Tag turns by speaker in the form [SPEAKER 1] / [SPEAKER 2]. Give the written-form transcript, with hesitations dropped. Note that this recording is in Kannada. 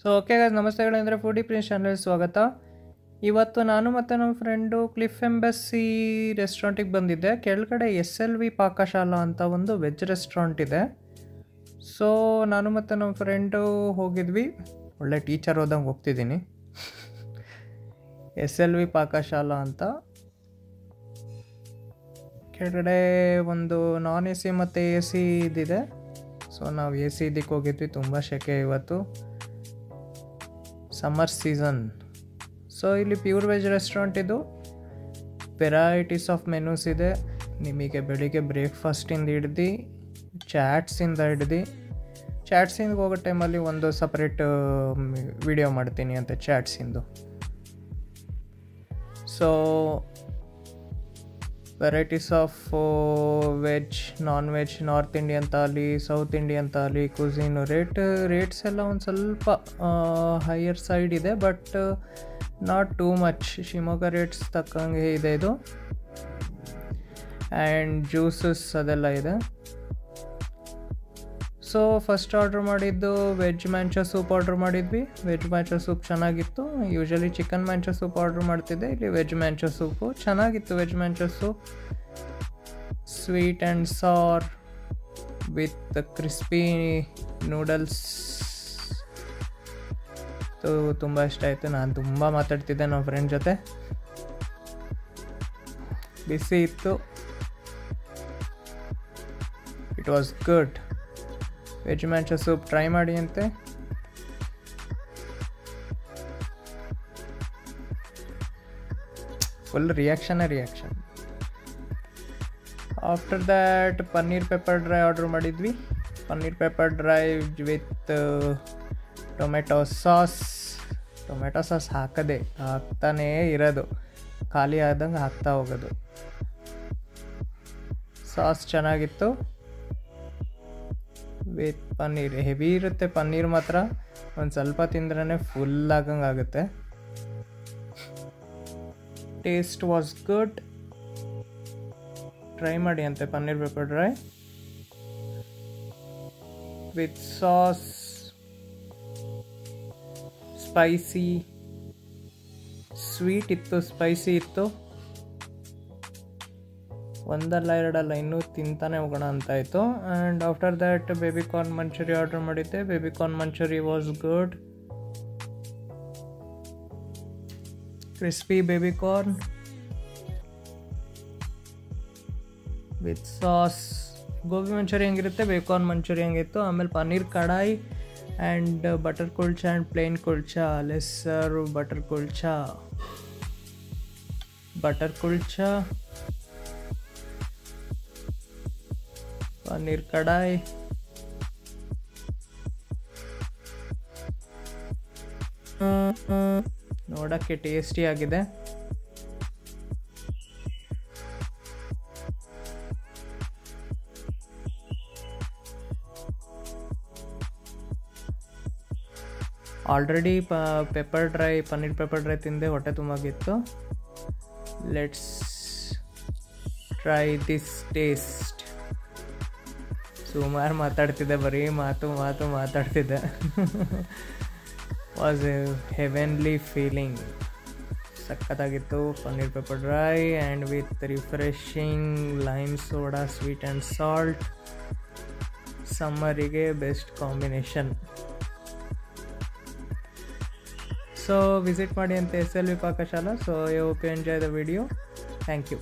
[SPEAKER 1] ಸೊ ಓಕೆ ಗೈಸ್, ನಮಸ್ತೆಗಳಂದರೆ ಫುಡಿ ಪ್ರಿನ್ಸ್ ಚಾನಲ್ಗೆ ಸ್ವಾಗತ. ಇವತ್ತು ನಾನು ಮತ್ತು ನಮ್ಮ ಫ್ರೆಂಡು ಕ್ಲಿಫ್ ಎಂಬಸಿ ರೆಸ್ಟೋರೆಂಟಿಗೆ ಬಂದಿದ್ದೆ. ಕೆಳಗಡೆ SLV ಪಾಕಶಾಲಾ ಅಂತ ಒಂದು ವೆಜ್ ರೆಸ್ಟೋರೆಂಟ್ ಇದೆ. ಸೊ ನಾನು ಮತ್ತು ನಮ್ಮ ಫ್ರೆಂಡು ಹೋಗಿದ್ವಿ. ಒಳ್ಳೆ ಟೀಚರ್ ಹೋದಂಗೆ ಹೋಗ್ತಿದ್ದೀನಿ. SLV ಪಾಕಶಾಲಾ ಅಂತ ಕೆಳಗಡೆ ಒಂದು ನಾನ್ AC ಮತ್ತು AC ಇದಿದೆ. ಸೊ ನಾವು AC ಇದಕ್ಕೆ ಹೋಗಿದ್ವಿ. ತುಂಬ ಸೆಕೆ ಇವತ್ತು, ಸಮ್ಮರ್ ಸೀಸನ್. ಸೊ ಇಲ್ಲಿ ಪ್ಯೂರ್ ವೆಜ್ ರೆಸ್ಟೋರೆಂಟ್ ಇದು. ವೆರೈಟೀಸ್ ಆಫ್ ಮೆನೂಸ್ ಇದೆ. ನಿಮಗೆ ಬೆಳಿಗ್ಗೆ ಬ್ರೇಕ್ಫಾಸ್ಟಿಂದ ಹಿಡ್ದು ಚಾಟ್ಸಿಂದ ಹೋಗೋ ಟೈಮಲ್ಲಿ ಒಂದು ಸಪ್ರೇಟ್ ವಿಡಿಯೋ ಮಾಡ್ತೀನಿ ಅಂತ ಚಾಟ್ಸಿಂದು. So varieties of veg, non veg, north Indian thali, south Indian thali, cuisine. Rates ಎಲ್ಲ ಒಂದು ಸ್ವಲ್ಪ ಹೈಯರ್ ಸೈಡ್ ಇದೆ, but not too much. Shivamogga rates ತಕ್ಕಂಗೆ ಇದೆ ಇದು. ಆ್ಯಂಡ್ ಜ್ಯೂಸಸ್ ಅದೆಲ್ಲ ಇದೆ. ಸೊ ಫಸ್ಟ್ ಆರ್ಡ್ರ್ ಮಾಡಿದ್ದು ವೆಜ್ ಮ್ಯಾಂಚೋ ಸೂಪ್ ಆರ್ಡ್ರ್ ಮಾಡಿದ್ವಿ. ವೆಜ್ ಮ್ಯಾಂಚೋ ಸೂಪ್ ಚೆನ್ನಾಗಿತ್ತು. Usually chicken manchow soup order ಮಾಡ್ತಿದ್ದೆ, ಇಲ್ಲಿ ವೆಜ್ ಮ್ಯಾಂಚೋ ಸೂಪು ಚೆನ್ನಾಗಿತ್ತು. Veg manchow soup sweet and sour with crispy noodles ತುಂಬ ಇಷ್ಟ ಆಯಿತು. ನಾನು ತುಂಬ ಮಾತಾಡ್ತಿದ್ದೆ ನಮ್ಮ ಫ್ರೆಂಡ್ ಜೊತೆ. ಬಿಸಿ ಇತ್ತು. It was good. Veg manchow soup try ಮಾಡಿ ಅಂತೆ. Full reaction. After that paneer pepper dry order ಮಾಡಿದ್ವಿ. Paneer pepper dry with tomato sauce ಹಾಕ್ತಾನೇ ಇರೋದು, ಖಾಲಿ ಆದಂಗೆ ಹಾಕ್ತಾ ಹೋಗೋದು. ಸಾಸ್ ಚೆನ್ನಾಗಿತ್ತು ವಿತ್ ಪನ್ನೀರ್. ಹೆವಿ ಇರುತ್ತೆ ಪನ್ನೀರ್ ಮಾತ್ರ. ಒಂದು ಸ್ವಲ್ಪ ತಿಂದ್ರೇ ಫುಲ್ ಆಗಂಗೆ ಆಗುತ್ತೆ. Taste was good. ಟ್ರೈ ಮಾಡಿ ಅಂತೆ paneer pepper dry with sauce. Spicy, sweet ಇತ್ತು, ಸ್ಪೈಸಿ ಇತ್ತು. ಒಂದಲ್ಲ ಎರಡಲ್ಲ, ಇನ್ನೂ ತಿಂತಾನೆ ಹೋಗೋಣ ಅಂತ ಆಯಿತು. And after that baby corn manchurian order ಮಾಡಿದ್ದೆ. Baby corn manchurian was good. Crispy baby corn with sauce. Gobi manchurian ಹೆಂಗಿರುತ್ತೆ, ಬೇಬಿ ಕಾರ್ನ್ ಮಂಚೂರಿ ಹೆಂಗಿತ್ತು. ಆಮೇಲೆ paneer kadai and butter kulcha and plain kulcha. Lesser butter kulcha, paneer kadai, ನೋಡೋಕ್ಕೆ ಟೇಸ್ಟಿ ಆಗಿದೆ. ಆಲ್ರೆಡಿ ಪನ್ನೀರ್ ಪೆಪ್ಪರ್ ಡ್ರೈ ತಿಂದೆ, ಹೊಟ್ಟೆ ತುಂಬಾಗಿತ್ತು. Let's try this taste. ಸುಮಾರು ಮಾತಾಡ್ತಿದ್ದೆ, ಬರೀ ಮಾತಾಡ್ತಿದ್ದೆ. Was a heavenly feeling. ಸಖತ್ತಾಗಿತ್ತು paneer pepper dry and with refreshing lime soda, sweet and salt. ಸಮ್ಮರಿಗೆ ಬೆಸ್ಟ್ ಕಾಂಬಿನೇಷನ್. ಸೊ ವಿಸಿಟ್ ಮಾಡಿ ಅಂತ SLV Pakashala. So I hope you enjoy the video. Thank you.